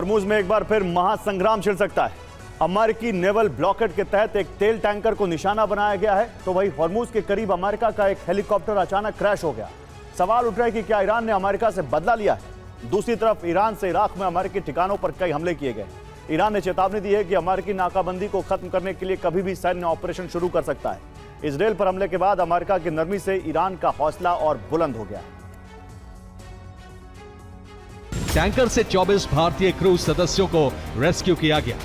Hormuz में एक बार फिर महासंग्राम छिड़ सकता है। अमेरिकी नेवल ब्लॉकेड के तहत एक तेल टैंकर को निशाना बनाया गया है, तो वही हॉर्मुज के करीब अमेरिका का एक हेलीकॉप्टर अचानक क्रैश हो गया। सवाल उठ रहा है कि क्या ईरान ने अमेरिका से बदला लिया है। दूसरी तरफ ईरान से इराक में अमेरिकी ठिकानों पर कई हमले किए गए। ईरान ने चेतावनी दी है कि अमेरिकी नाकाबंदी को खत्म करने के लिए कभी भी सैन्य ऑपरेशन शुरू कर सकता है। इजरायल पर हमले के बाद अमेरिका की नरमी से ईरान का हौसला और बुलंद हो गया है। टैंकर से 24 भारतीय क्रूज सदस्यों को रेस्क्यू किया गया।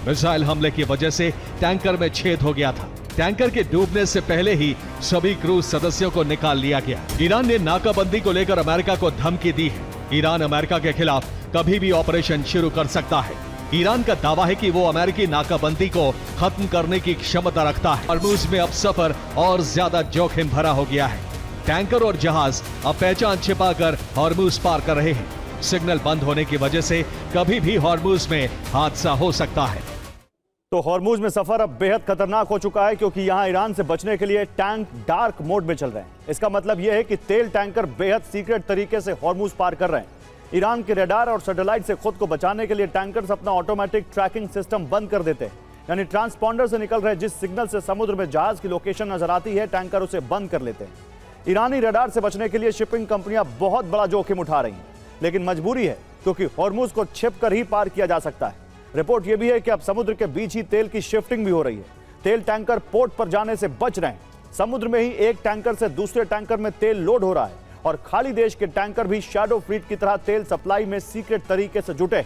मिसाइल हमले की वजह से टैंकर में छेद हो गया था। टैंकर के डूबने से पहले ही सभी क्रूज सदस्यों को निकाल लिया गया। ईरान ने नाकाबंदी को लेकर अमेरिका को धमकी दी है। ईरान अमेरिका के खिलाफ कभी भी ऑपरेशन शुरू कर सकता है। ईरान का दावा है कि वो अमेरिकी नाकाबंदी को खत्म करने की क्षमता रखता है। हॉर्मुज में अब सफर और ज्यादा जोखिम भरा हो गया है। टैंकर और जहाज अब पहचान छिपाकर हॉर्मुज पार कर रहे हैं। सिग्नल बंद होने की वजह से कभी भी हॉर्मुज में हादसा हो सकता है। तो हॉर्मुज में सफर अब बेहद खतरनाक हो चुका है, क्योंकि यहां ईरान से बचने के लिए टैंक डार्क मोड में चल रहे हैं। इसका मतलब यह है कि तेल टैंकर बेहद सीक्रेट तरीके से हॉर्मुज पार कर रहे हैं। ईरान के रडार और सैटेलाइट से खुद को बचाने के लिए टैंकर्स अपना ऑटोमेटिक ट्रैकिंग सिस्टम बंद कर देते हैं। यानी ट्रांसपॉन्डर से निकल रहे जिस सिग्नल से समुद्र में जहाज की लोकेशन नजर आती है, टैंकर उसे बंद कर लेते हैं। ईरानी रडार से बचने के लिए शिपिंग कंपनियां बहुत बड़ा जोखिम उठा रही हैं, लेकिन मजबूरी है, क्योंकि हॉर्मुज को छिपकर ही पार किया जा सकता है। रिपोर्ट यह भी है कि अब समुद्र के बीच ही तेल की शिफ्टिंग भी हो रही है। तेल टैंकर पोर्ट पर जाने से बच रहे हैं। समुद्र में ही एक टैंकर से दूसरे टैंकर में तेल लोड हो रहा है, और खाली देश के टैंकर भी शैडो फ्लीट की तरह तेल सप्लाई में सीक्रेट तरीके से जुटे।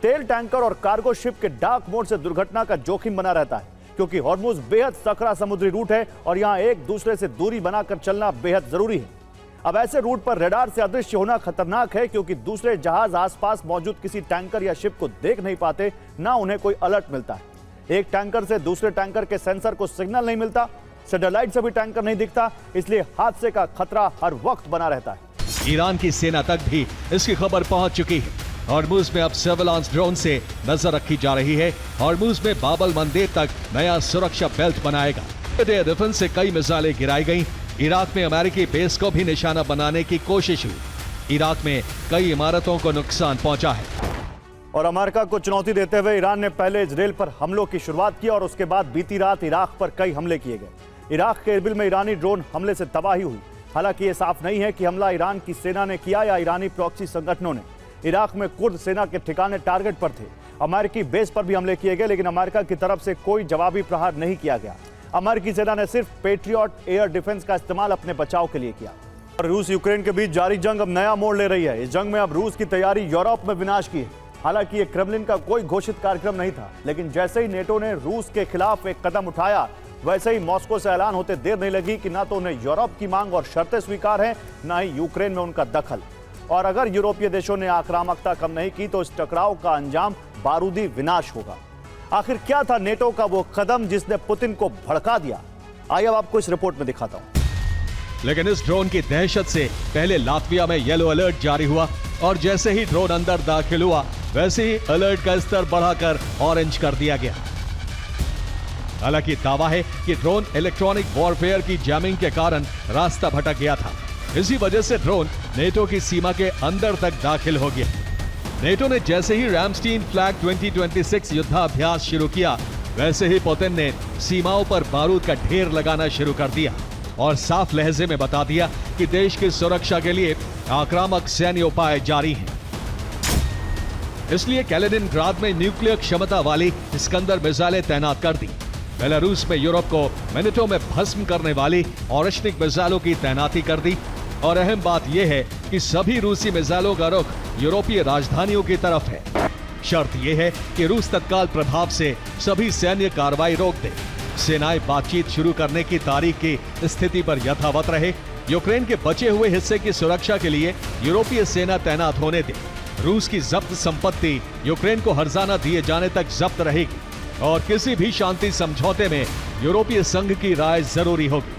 तेल टैंकर और कार्गो शिप के डार्क मोड से दुर्घटना का जोखिम बना रहता है, क्योंकि हॉर्मुज बेहद सकरा समुद्री रूट है और यहां एक दूसरे से दूरी बनाकर चलना बेहद जरूरी है। अब ऐसे रूट पर रडार से अदृश्य होना खतरनाक है, क्योंकि दूसरे जहाज आसपास मौजूद किसी टैंकर या शिप को देख नहीं पाते, ना उन्हें कोई अलर्ट मिलता है। एक टैंकर से दूसरे टैंकर के सेंसर को सिग्नल नहीं मिलता, सैटेलाइट से भी टैंकर नहीं दिखता, इसलिए हादसे का खतरा हर वक्त बना रहता है। ईरान की सेना तक भी इसकी खबर पहुंच चुकी है। हॉर्मुज में अब सर्वेलांस ड्रोन से नजर रखी जा रही है। हॉर्मुज में बाबल मंदेर तक नया सुरक्षा बेल्ट बनाएगा। एयर डिफेंस से कई मिसाइलें गिराई गई। इराक में अमेरिकी बेस को भी निशाना बनाने की कोशिश हुई। इराक में कई इमारतों को नुकसान पहुंचा है। और अमेरिका को चुनौती देते हुए ईरान ने पहले इजरायल पर हमलों की शुरुआत की, और उसके बाद बीती रात इराक पर कई हमले किए गए। इराक के इरबिल में ईरानी ड्रोन हमले से तबाही हुई। हालांकि यह साफ नहीं है कि हमला ईरान की सेना ने किया या ईरानी प्रॉक्सी संगठनों ने। इराक में कुर्द सेना के ठिकाने टारगेट पर थे। अमेरिकी बेस पर भी हमले किए गए, लेकिन अमेरिका की तरफ से कोई जवाबी प्रहार नहीं किया गया। अमेरिकी सेना ने सिर्फ पेट्रियट एयर डिफेंस का इस्तेमाल अपने बचाव के लिए किया। और रूस यूक्रेन के बीच जारी जंग अब नया मोड़ ले रही है। इस जंग में अब रूस की तैयारी यूरोप में विनाश की है। हालांकि ये क्रेमलिन का कोई घोषित कार्यक्रम नहीं था, लेकिन जैसे ही नेटो ने रूस के खिलाफ एक कदम उठाया, वैसे ही मॉस्को से ऐलान होते देर नहीं लगी कि ना तो उन्हें यूरोप की मांग और शर्तें स्वीकार हैं, ना ही यूक्रेन में उनका दखल। और अगर यूरोपीय देशों ने आक्रामकता कम नहीं की, तो इस टकराव का अंजाम बारूदी विनाश होगा। आखिर क्या था नेटो का वो कदम जिसने पुतिन को भड़का दिया? आइए अब आपको इस रिपोर्ट में दिखाता हूं। लेकिन इस ड्रोन की दहशत से पहले लातविया में येलो अलर्ट जारी हुआ, और जैसे ही ड्रोन अंदर दाखिल हुआ, वैसे ही अलर्ट का स्तर बढ़ाकर ऑरेंज कर दिया गया। हालांकि दावा है कि ड्रोन इलेक्ट्रॉनिक वॉरफेयर की जैमिंग के कारण रास्ता भटक गया था। इसी वजह से ड्रोन नेटो की सीमा के अंदर तक दाखिल हो गया। नेटो ने जैसे ही रैमस्टीन फ्लैग 2026 युद्धाभ्यास शुरू किया, वैसे ही पुतिन ने सीमाओं पर बारूद का ढेर लगाना शुरू कर दिया और साफ लहजे में बता दिया कि देश की सुरक्षा के लिए आक्रामक सैन्य उपाय जारी हैं। इसलिए कैलिनिनग्राद में न्यूक्लियर क्षमता वाली इस्कंदर मिसाइलें तैनात कर दी। बेलारूस में यूरोप को मिनटों में भस्म करने वाली ऑरेशनिक मिसाइलों की तैनाती कर दी। और अहम बात यह है कि सभी रूसी मिसाइलों का रुख यूरोपीय राजधानियों की तरफ है। शर्त यह है कि रूस तत्काल प्रभाव से सभी सैन्य कार्रवाई रोक दे। सेनाएं बातचीत शुरू करने की तारीख की स्थिति पर यथावत रहे। यूक्रेन के बचे हुए हिस्से की सुरक्षा के लिए यूरोपीय सेना तैनात होने दे। रूस की जब्त संपत्ति यूक्रेन को हर्जाना दिए जाने तक जब्त रहेगी, और किसी भी शांति समझौते में यूरोपीय संघ की राय जरूरी होगी।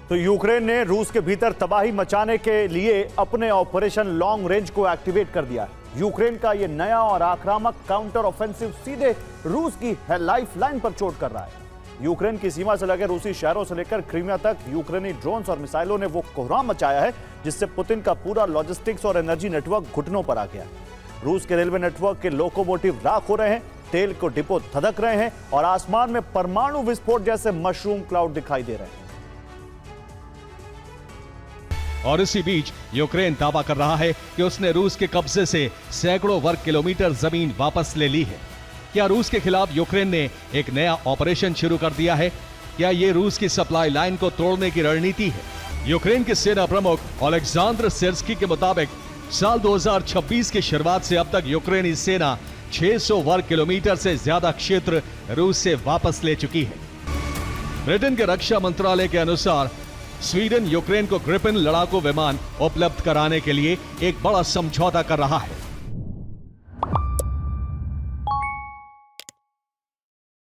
तो यूक्रेन ने रूस के भीतर तबाही मचाने के लिए अपने ऑपरेशन लॉन्ग रेंज को एक्टिवेट कर दिया है। यूक्रेन का यह नया और आक्रामक काउंटर ऑफेंसिव सीधे रूस की लाइफ लाइन पर चोट कर रहा है। यूक्रेन की सीमा से लगे रूसी शहरों से लेकर क्रीमिया तक यूक्रेनी ड्रोन्स और मिसाइलों ने वो कोहराम मचाया है, जिससे पुतिन का पूरा लॉजिस्टिक्स और एनर्जी नेटवर्क घुटनों पर आ गया। रूस के रेलवे नेटवर्क के लोकोमोटिव राख हो रहे हैं, तेल को डिपो धधक रहे हैं और आसमान में परमाणु विस्फोट जैसे मशरूम क्लाउड दिखाई दे रहे हैं। और इसी बीच यूक्रेन दावा कर रहा है कि उसने रूस के कब्जे से सैकड़ों वर्ग किलोमीटर जमीन वापस ले ली है। क्या रूस के खिलाफ यूक्रेन ने एक नया ऑपरेशन शुरू कर दिया है? क्या यह रूस की सप्लाई लाइन को तोड़ने की रणनीति है? यूक्रेन के सेना प्रमुख ओलेक्सांद्र सिर्स्की के मुताबिक साल 2026 की शुरुआत से अब तक यूक्रेनी सेना 600 वर्ग किलोमीटर से ज्यादा क्षेत्र रूस से वापस ले चुकी है। ब्रिटेन के रक्षा मंत्रालय के अनुसार स्वीडन यूक्रेन को ग्रिपेन लड़ाकू विमान उपलब्ध कराने के लिए एक बड़ा समझौता कर रहा है।